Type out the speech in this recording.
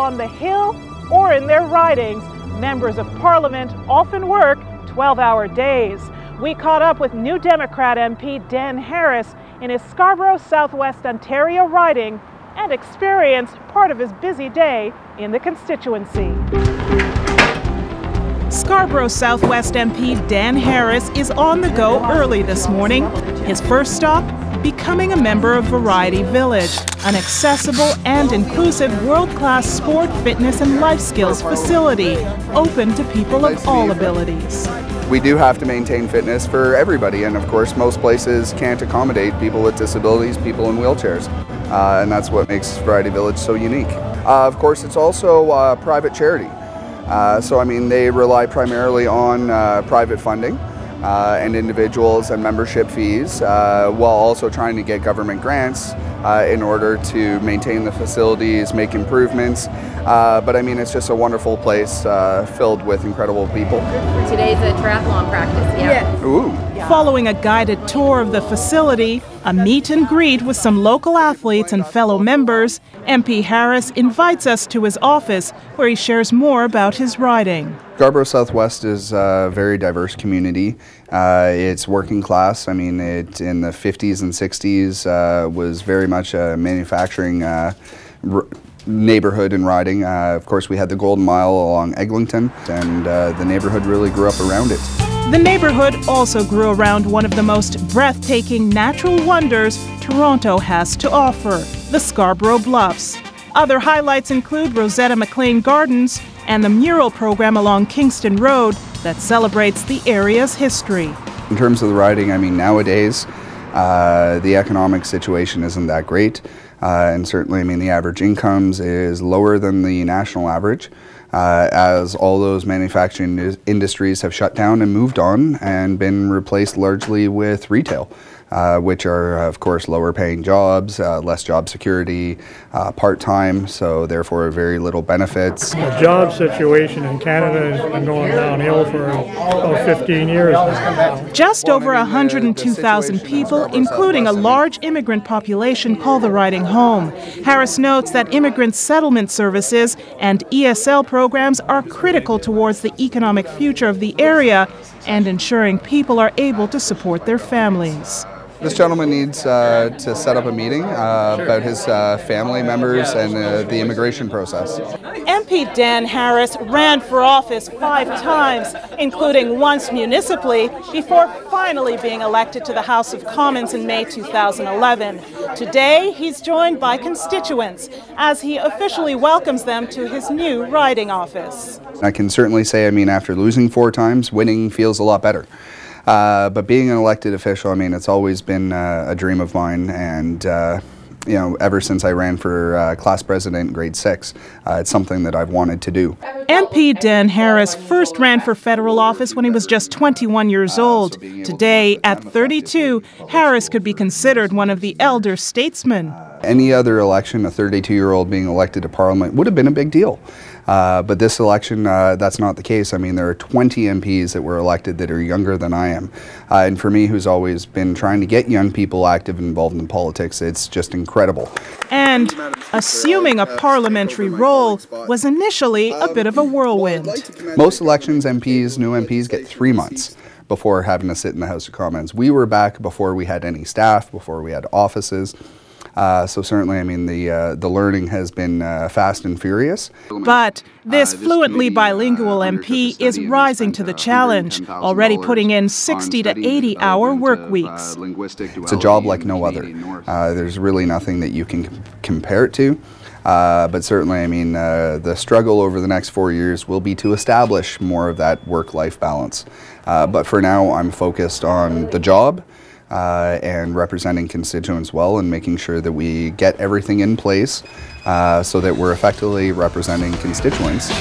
on the Hill or in their ridings, members of Parliament often work 12-hour days. We caught up with New Democrat MP Dan Harris in his Scarborough, Southwest Ontario riding and experienced part of his busy day in the constituency. Scarborough Southwest MP Dan Harris is on the go early this morning. His first stop, becoming a member of Variety Village, an accessible and inclusive world-class sport, fitness and life skills facility, open to people of all abilities. We do have to maintain fitness for everybody, and of course most places can't accommodate people with disabilities, people in wheelchairs, and that's what makes Variety Village so unique. Of course, it's also a private charity. So I mean, they rely primarily on private funding and individuals and membership fees, while also trying to get government grants in order to maintain the facilities, make improvements. But I mean, it's just a wonderful place filled with incredible people. Today's a triathlon practice, yeah. Ooh. Following a guided tour of the facility, a meet and greet with some local athletes and fellow members, MP Harris invites us to his office where he shares more about his riding. Scarborough Southwest is a very diverse community. It's working class. I mean, it in the 50s and 60s was very much a manufacturing neighborhood and riding. Of course, we had the Golden Mile along Eglinton, and the neighborhood really grew up around it. The neighborhood also grew around one of the most breathtaking natural wonders Toronto has to offer, the Scarborough Bluffs. Other highlights include Rosetta McLean Gardens and the mural program along Kingston Road that celebrates the area's history. In terms of the riding, I mean, nowadays the economic situation isn't that great, and certainly, I mean, the average incomes is lower than the national average, as all those manufacturing industries have shut down and moved on and been replaced largely with retail, which are, of course, lower paying jobs, less job security, part-time, so therefore very little benefits. The job situation in Canada has been going downhill for about 15 years now. Just over 102,000 people, including a large immigrant population, call the riding home. Harris notes that immigrant settlement services and ESL programs are critical towards the economic future of the area and ensuring people are able to support their families. This gentleman needs to set up a meeting about his family members and the immigration process. MP Dan Harris ran for office 5 times, including once municipally, before finally being elected to the House of Commons in May 2011. Today, he's joined by constituents as he officially welcomes them to his new riding office. I can certainly say, I mean, after losing 4 times, winning feels a lot better. But being an elected official, I mean, it's always been a dream of mine, and you know, ever since I ran for class president in grade 6, it's something that I've wanted to do. MP Dan Harris first ran for federal office when he was just 21 years old. Today, at 32, Harris could be considered one of the elder statesmen. Any other election, a 32-year-old being elected to Parliament would have been a big deal. But this election, that's not the case. I mean, there are 20 MPs that were elected that are younger than I am. And for me, who's always been trying to get young people active and involved in politics, it's just incredible. And assuming a parliamentary role was initially a bit of a whirlwind. Most elections, new MPs get 3 months before having to sit in the House of Commons. We were back before we had any staff, before we had offices. So certainly, I mean, the learning has been fast and furious. But this fluently bilingual MP is rising to the challenge, already putting in 60 to 80-hour work weeks. It's a job like no other. There's really nothing that you can compare it to. But certainly, I mean, the struggle over the next 4 years will be to establish more of that work-life balance. But for now, I'm focused on the job. And representing constituents well and making sure that we get everything in place so that we're effectively representing constituents.